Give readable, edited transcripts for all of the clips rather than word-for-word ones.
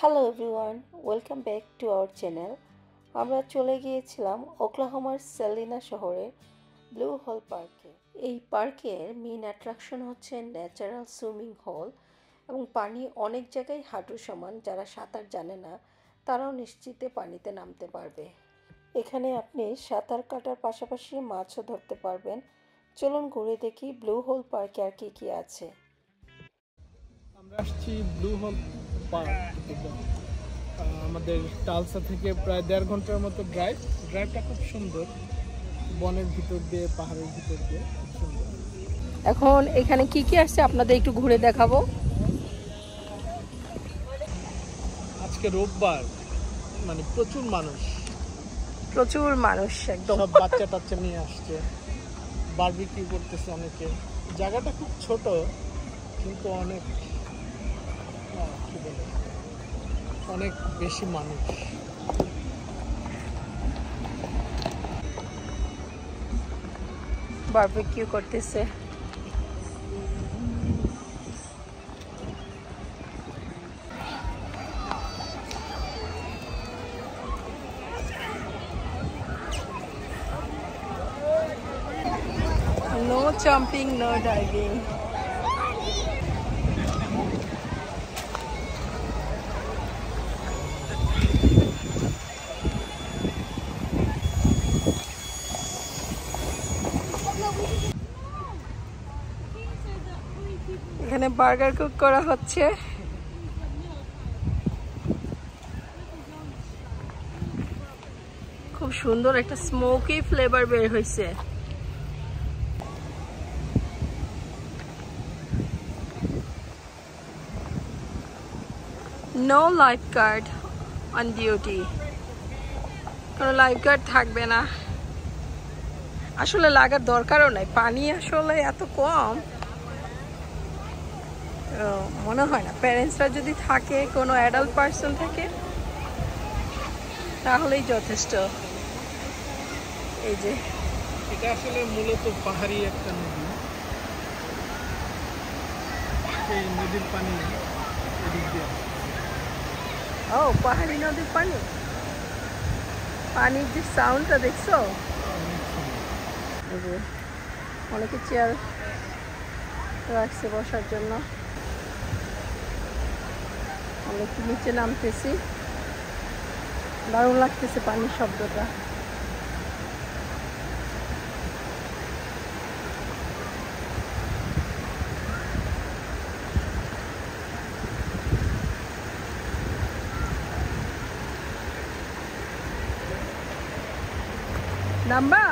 Hello everyone, welcome back to our channel. আমরা চলে গিয়েছিলাম ওকলাহোমার সেলিনা শহরে ব্লু হোল পার্কে। এই পার্কের মেইন অ্যাট্রাকশন হচ্ছে ন্যাচারাল সুইমিং হল এবং পানি অনেক জায়গায় হাঁটু সমান। যারা সাঁতার জানে না তারাও নিশ্চিতে পানিতে নামতে পারবে। এখানে আপনি সাঁতার কাটার পাশাপাশি মাছও ধরতে পারবেন। চলুন ঘুরে দেখি ব্লু হোল পার্কে আর কি কি আছে। আমরা আসছি ব্লু হোল পার্ক। আমাদের টালসা থেকে প্রায় 1.5 ঘন্টার মতো ড্রাইভটা খুব সুন্দর, বনের ভিতর দিয়ে, পাহাড়ের ভিতর দিয়ে, খুব সুন্দর। এখন এখানে কি কি আসছে আপনাদের একটু ঘুরে দেখাবো। আজকে রোববার, মানে প্রচুর মানুষ একদম সব বাচ্চা টাচ্চা নিয়ে আসছে, বারবিকিউ করতেছে অনেকে। জায়গাটা খুব ছোট কিন্তু অনেক অনেক বেশি মানুষ। বারবিকিউ করতেছে। No jumping, no diving. এখানে বার্গার কুক করা হচ্ছে। খুব সুন্দর একটা স্মোকি ফ্লেভার বের হয়েছে। No lifeguard on duty, কোনো লাইফ গার্ড থাকবে না। আসলে লাগার দরকারও নাই, পানি আসলে এত কম, মনে হয় না। প্যারেন্টসরা যদি থাকে, কোনো অ্যাডাল্ট পার্সন থাকে, তাহলেই যথেষ্ট। এই যে এটা আসলে মূলত পাহাড়ি একটা নদী। এই নদীর পানি এদিক দিয়ে। ও, পাহাড়ি নদীর পানি। পানির যে সাউন্ডটা দেখছো, অনেকে চেয়ার রাখছে বসার জন্য। অনেকে নিচে নামতেছি, দারুণ লাগতেছে পানির শব্দটা। নাম্বা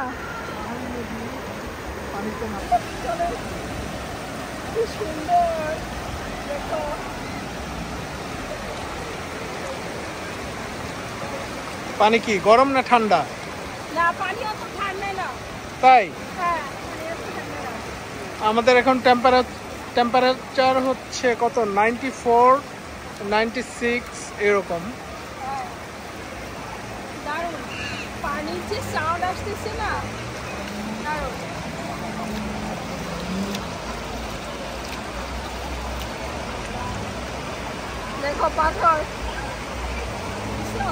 কি সুন্দর, দেখো। পানি কি গরম না ঠান্ডা? না, পানি অত ঠান্ডা না। তাই? হ্যাঁ, আমাদের এখন টেম্পারেচার হচ্ছে কত, 94, 96 এরকম। দারুণ। পানির যে সাউন্ড আসতেছে না, দারুণ। দেখো পাথর, বুঝছো?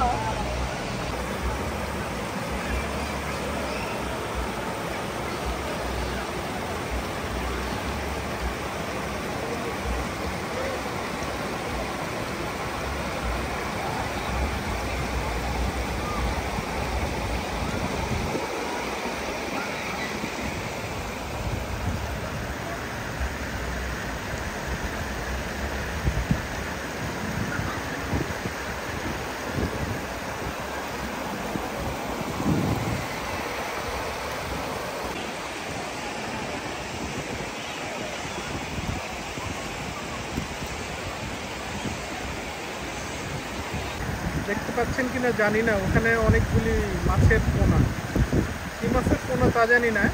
দেখতে পাচ্ছেন কিনা জানি না, ওখানে অনেকগুলি মাছের পোনা। কি মাছের পোনা তা জানি না,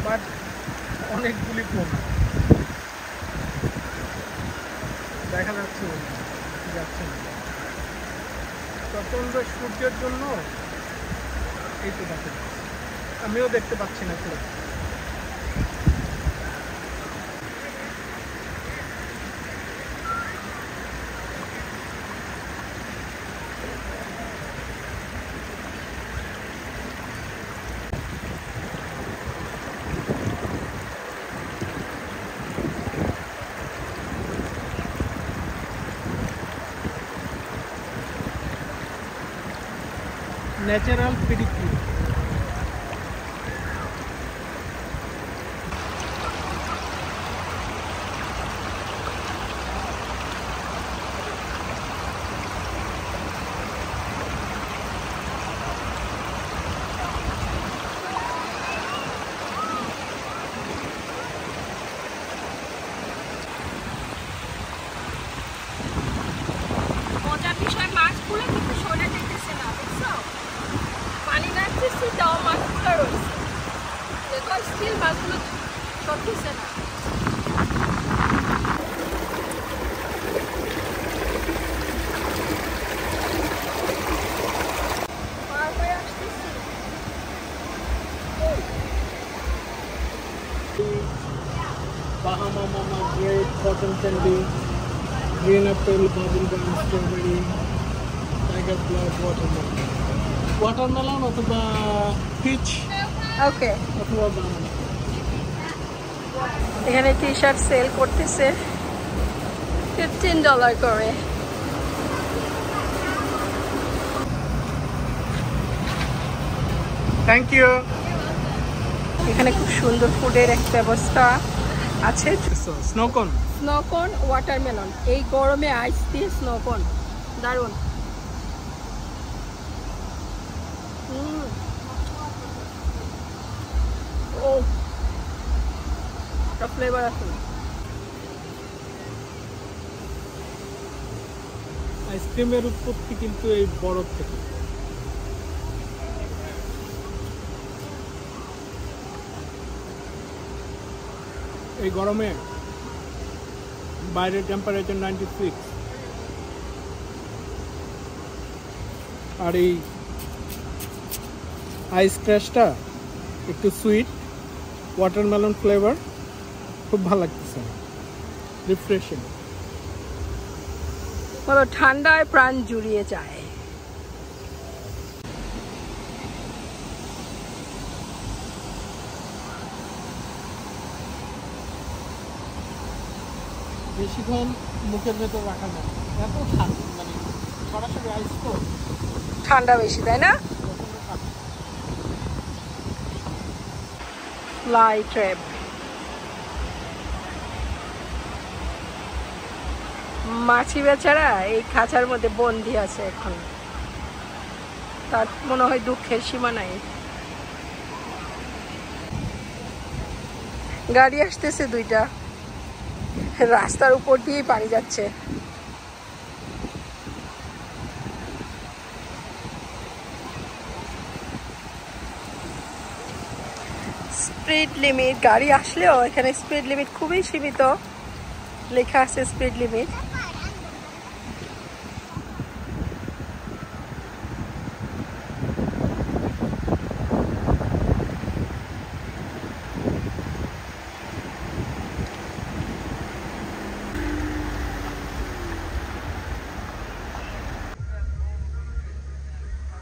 বাট অনেকগুলি পোনা দেখা যাচ্ছে। যাচ্ছে না, প্রচন্ড সূর্যের জন্য এই তো দেখা যাচ্ছে। আমিও দেখতে পাচ্ছি না খুব। Natural pedicure. মজার বিষয় মাছগুলো কিন্তু সরে যেতেছে না, বুঝছো? পানি নাচতেছি তাও মাছগুলো রয়েছে, দেখো স্টিল মাছগুলো সরতেছে না। পার হয়ে আসতেছি। Bahama Mama, grape, cotton candy, green apple, bubble gum, strawberry, tiger blood, watermelon. Watermelon অথবা peach ওকে, অথবা banana. এখানে টি শার্ট সেল করতেছে $15 করে। Thank you. এখানে খুব সুন্দর ফুডের এক ব্যবস্থা আছে। Snowcone. স্নোকন, ওয়াটারমেলন, এই গরমে আইস দিয়ে স্নোকন দারুণ। ও ফ্লেভার আছে। আইসক্রিমের উৎপত্তি কিন্তু এই বরফ থেকে। এই গরমে বাইরের টেম্পারেচার 96, আর এই আইস ক্র্যাশটা একটু সুইট, ওয়াটারমেলন ফ্লেভার, খুব ভালো লাগতেছে, রিফ্রেশিং। বলো ঠান্ডায় প্রাণ জুড়িয়ে যায়। বেশিক্ষণ মুখের ভেতর রাখা যায় না, এত ঠান্ডা, মানে সরাসরি আইস তো ঠান্ডা বেশি, তাই না? ফ্লাই ট্র্যাপ, মাছি বেচারা এই খাঁচার মধ্যে বন্দি আছে এখন, তার মনে হয় দুঃখের সীমা নাই। গাড়ি আসতেছে দুইটা, রাস্তার উপর দিয়েই পানি যাচ্ছে। স্পিড লিমিট, গাড়ি আসলেও এখানে স্পিড লিমিট খুবই সীমিত, লেখা আছে স্পিড লিমিট।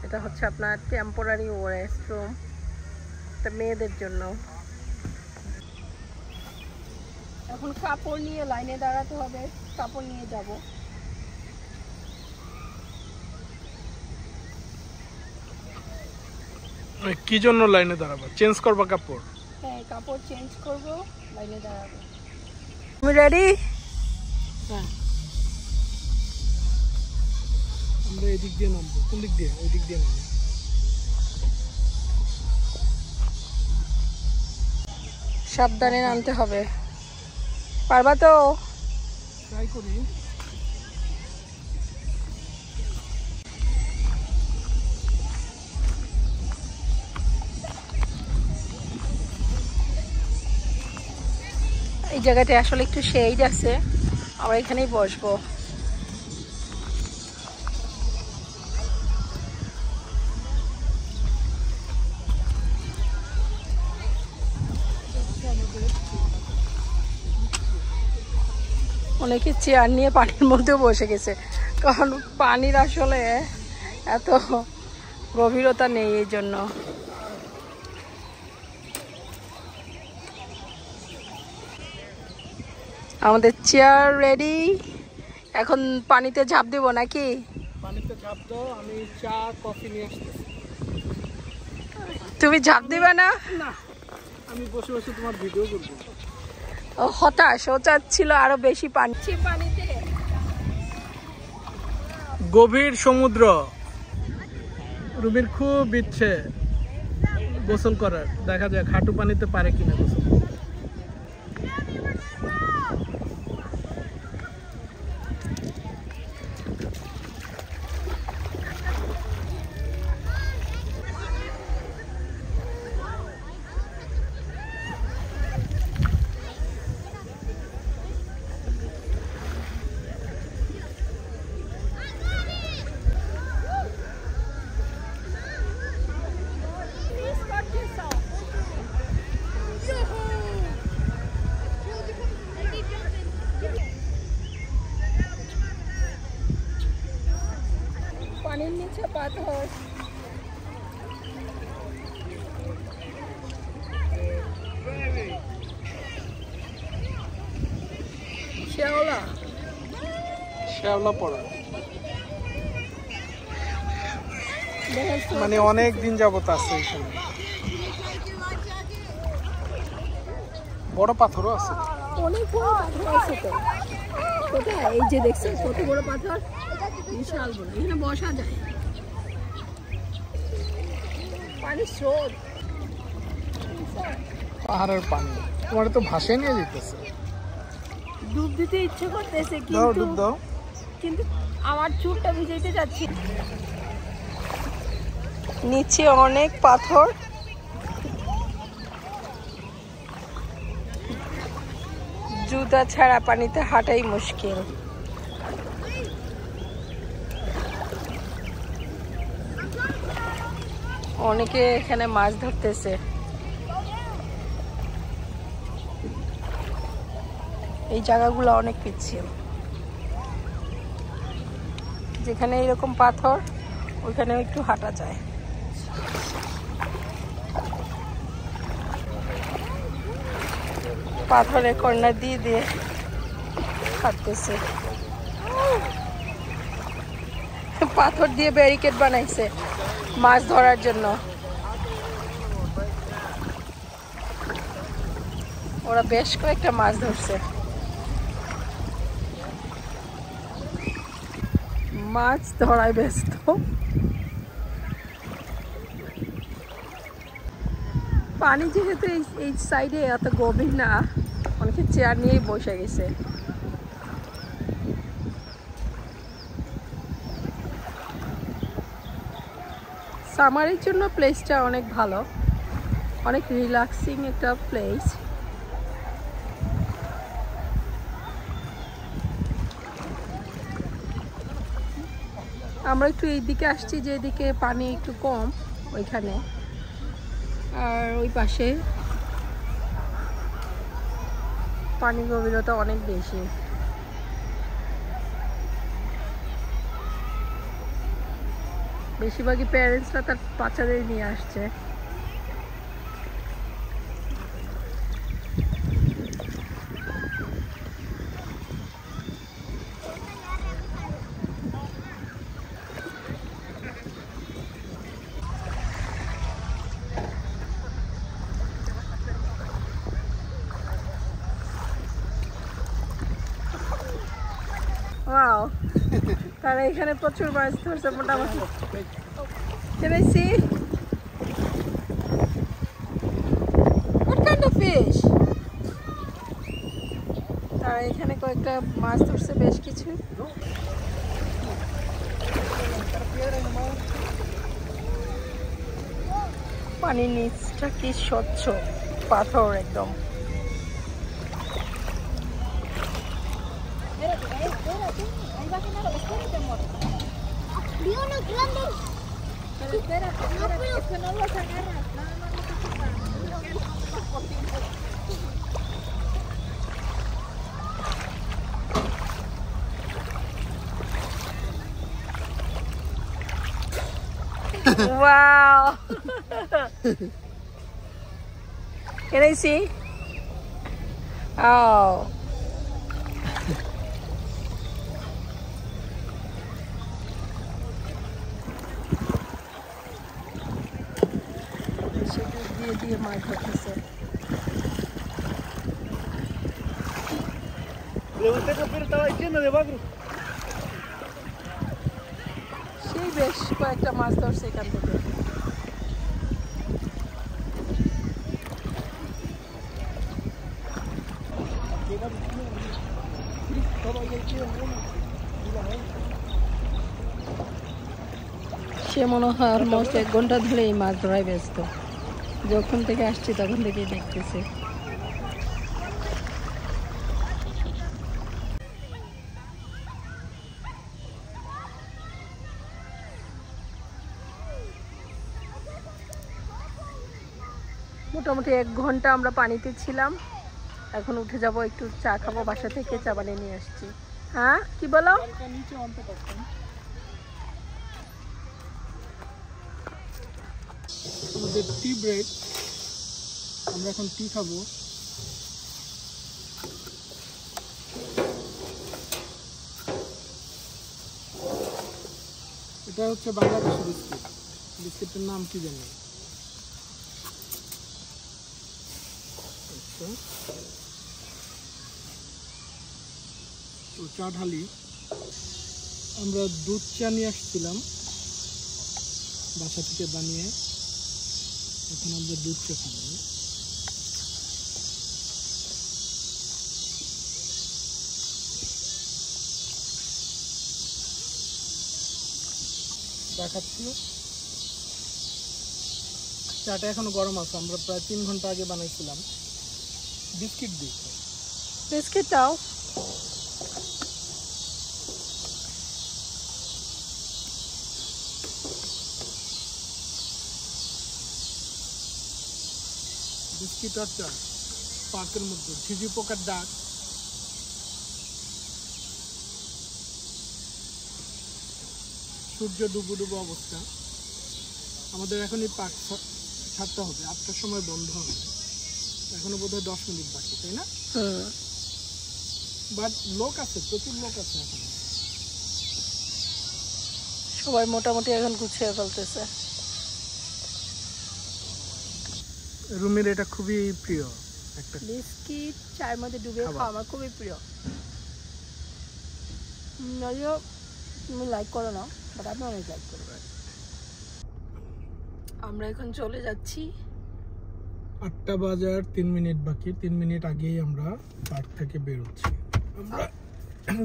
এটা হচ্ছে আপনার টেম্পোরারি রেস্টরুম, এটা মেয়েদের জন্য। এখন কাপড় নিয়ে লাইনে দাঁড়াতে হবে, কাপড় নিয়ে যাব। কি জন্য লাইনে দাঁড়াবো? চেঞ্জ করবা কাপড়? হ্যাঁ, কাপড় চেঞ্জ করব, লাইনে দাঁড়াবো। তুমি রেডি? হ্যাঁ, আমরা এদিক দিয়ে নামবো। কোন দিক দিয়ে? ওই দিক দিয়ে নামবো। সাবধানে নামতে হবে, পারবা তো? ট্রাই করি। এই জায়গাটা আসলে একটু শেড আছে, আমরা এখানেই বসবো। অনেকে চেয়ার নিয়ে পানির মধ্যেও বসে গেছে, কারণ পানির আসলে এত গভীরতা নেই, এই জন্য। আমাদের চেয়ার রেডি, এখন পানিতে ঝাঁপ দেবো নাকি? পানিতে ঝাঁপ দাও, আমি চা কফি নিয়ে আসতেছি। তুমি ঝাঁপ দিবে না? না, আমি বসে বসে তোমার ভিডিও করবো। ও হতাশ, ও চাচ্ছিল আরো বেশি পানিতে। গভীর সমুদ্র, রুবির খুব ইচ্ছে গোসল করার। দেখা যাক হাঁটু পানিতে পারে কিনা গোসল। পানির নিচে পাথর। শ্যাওলা পড়া, মানে অনেক দিন যাবত আছে এখানে। বড় পাথরও আছে, অনেক বড় পাথর আছে তো। কোথায়? এই যে দেখছেন কত বড় পাথর, বিশাল বড়। এখানে বসা যায়। পানির স্রোত, পাহাড়ের পানি তোমার তো ভাসে নিয়ে যেতেছে। ডুব দিতে ইচ্ছে করতেছে দাও, ডুব দাও। কিন্তু আমার চুলটা ভিজাইতে যাচ্ছি। নিচে অনেক পাথর, জুতা ছাড়া পানিতে হাঁটাই মুশকিল। অনেকে এখানে মাছ ধরতেছে। এই জায়গাগুলো অনেক পিচ্ছিল। যেখানে এরকম পাথর ওইখানেও একটু হাঁটা যায়। পাথরের কর্নার দিয়ে দিয়ে হাঁটতেছে। পাথর দিয়ে ব্যারিকেড বানাইছে মাছ ধরার জন্য। ওরা বেশ কয়েকটা মাছ ধরছে। মাছ ধরায় ব্যস্ত। পানি যেহেতু এই সাইডে এত গভীর না, অনেকে চেয়ার নিয়েই বসে গেছে। সামারের জন্য প্লেসটা অনেক ভালো, অনেক রিল্যাক্সিং একটা প্লেস। আমরা একটু এই দিকে আসছি, যেদিকে পানি একটু কম ওইখানে, আর ওই পাশে পানি গভীরতা অনেক বেশি। বেশিরভাগই প্যারেন্টসরা তার বাচ্চাদের নিয়ে আসছে। Wow, তারা এখানে প্রচুর মাছ ধরছে মোটামুটি। Can I see? What kind of fish? তারা এখানে কয়েকটা মাছ ধরছে, বেশ কিছু। পানির নিচটা কি স্বচ্ছ, পাথর একদম। Pero espérate, es que no los agarras, nada más los agarras. Wow! Can I see? Oh. জালে দিয়ে মাছ ধরতেছে। সেই বেশ কয়েকটা মাছ ধরছে এখান থেকে। সে মনে হয় অলমোস্ট 1 ঘন্টা ধরে এই মাছ ধরায় ব্যস্ত। যখন থেকে আসছি তখন থেকেই দেখতেছি। মোটামুটি 1 ঘন্টা আমরা পানিতে ছিলাম। এখন উঠে যাব, একটু চা খাবো, বাসা থেকে চা বানিয়ে নিয়ে আসছি। হ্যাঁ কি বলো? আমাদের টি ব্রেক, আমরা এখন টি খাবো। এটা হচ্ছে বাংলাদেশি বিস্কিট। বিস্কিটের নাম কি জানি? তো চা ঢালি। আমরা দুধ চা নিয়ে আসছিলাম বাসা থেকে বানিয়ে, এখন আমরা দুধ চা খাবো। দেখাচ্ছি, চাটা এখনো গরম আছে। আমরা প্রায় 3 ঘন্টা আগে বানাইছিলাম। বিস্কিট দিই, বিস্কিট দাও। বিস্কিট আর চা, পার্কের মধ্যে ঝিঝি পোকার ডাক। সূর্য ডুবো ডুবো অবস্থা। আমাদের এখনই পার্ক ছাড়তে হবে, 8টার সময় বন্ধ হবে। এখনো বোধহয় 10 মিনিট বাকি, তাই না? বাট লোক আছে, প্রচুর লোক আছে এখন। সবাই মোটামুটি এখন গুছিয়ে ফেলতেছে। রুমের এটা খুবই প্রিয় একটা বিস্কিট চায়ের মধ্যে ডুবিয়ে খাওয়া আমার খুবই প্রিয়। যদিও তুমি লাইক করো না, বাট আমি অনেক লাইক করি। আমরা এখন চলে যাচ্ছি। 8টা বাজার 3 মিনিট বাকি। 3 মিনিট আগেই আমরা পার্ক থেকে বেরোচ্ছি। আমরা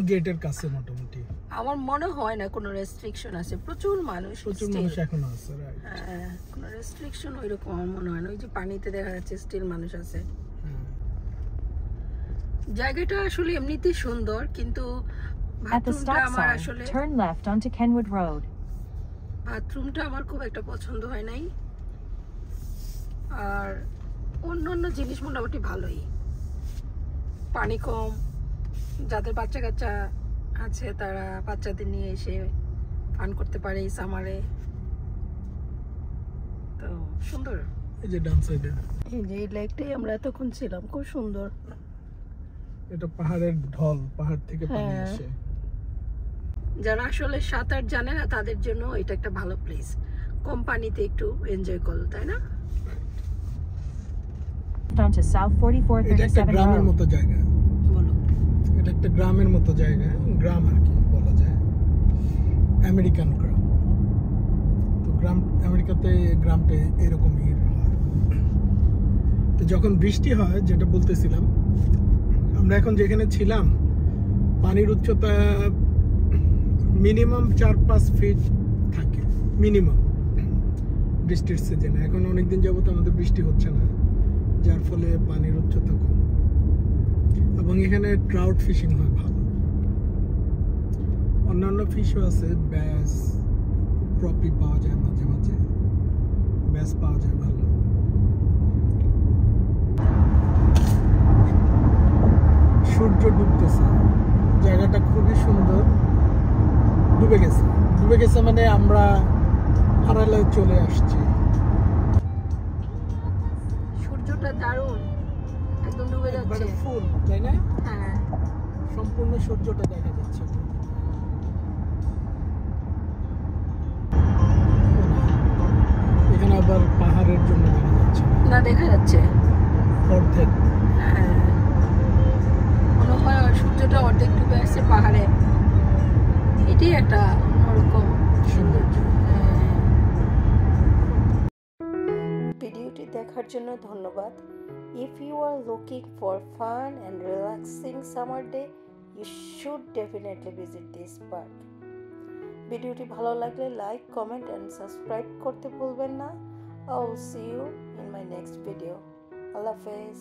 গেটের কাছে মোটামুটি। আমার মনে হয় না কোনো রেস্ট্রিকশন আছে, প্রচুর মানুষ এখনো আছে। হ্যাঁ, কোনো রেস্ট্রিকশন ওইরকম আমার মনে হয় না। ওই যে পানিতে দেখা যাচ্ছে স্টিল মানুষ আছে। জায়গাটা আসলে এমনিতেই সুন্দর, কিন্তু বাথরুমটা আমার আসলে turn left onto Kenwood Road. বাথরুমটা আমার খুব একটা পছন্দ হয় নাই। আর অন্য জিনিস মোটামুটি ভালোই, পানি কম। যাদের বাচ্চা কাচ্চা আছে তারা বাচ্চাদের নিয়ে এসে ফান করতে পারে এই সামারে। তো সুন্দর। এই যে ডান সাইডে, এই যে এই লেকটাই আমরা এতক্ষণ ছিলাম, খুব সুন্দর। এটা পাহাড়ের ঢল, পাহাড় থেকে পানি হ্যাঁ। আসে। যারা আসলে সাঁতার জানে না তাদের জন্য এটা একটা ভালো প্লেস। কম পানিতে একটু এনজয় করো, তাই না? Onto South এটা একটা 4437 গ্রামের Road. মতো জায়গা। বলো। এটা একটা গ্রামের মতো জায়গা, গ্রাম আর কি বলা যায়, আমেরিকান গ্রাম। তো গ্রাম, আমেরিকাতে গ্রামটা এরকমই হয়। তো যখন বৃষ্টি হয়, যেটা বলতেছিলাম, আমরা এখন যেখানে ছিলাম পানির উচ্চতা মিনিমাম 4-5 ফিট থাকে মিনিমাম বৃষ্টির সিজনে। এখন অনেকদিন যাবত আমাদের বৃষ্টি হচ্ছে না, যার ফলে পানির উচ্চতা কম। এবং এখানে ট্রাউট ফিশিং হয় ভালো। অন্যান্য ফিশও আছে, ব্যাস, ক্রপি পাওয়া যায় মাঝে মাঝে, ব্যাস পাওয়া যায় ভালো। সূর্য ডুবতেছে, জায়গাটা খুবই সুন্দর। ডুবে গেছে মানে আমরা আড়ালে চলে আসছি। সূর্যটা দারুণ, একদম ডুবে যাচ্ছে। ফুল, তাই না? হ্যাঁ, সম্পূর্ণ সূর্যটা দেখা যাচ্ছে। এখানে আবার পাহাড়ের জন্য দেখা যাচ্ছে না, দেখা যাচ্ছে। অর্ধেক। হ্যাঁ, মনে হয় সূর্যটা অর্ধেক ডুবে আসছে পাহাড়ে। এটাই একটা অন্যরকম সৌন্দর্য। ভিডিওটি দেখার জন্য ধন্যবাদ। If you are looking for fun and relaxing summer day, you should definitely visit this park. ভিডিওটি ভালো লাগলে লাইক, কমেন্ট and সাবস্ক্রাইব করতে ভুলবেন না। I will see you in my next video. Allah Hafiz.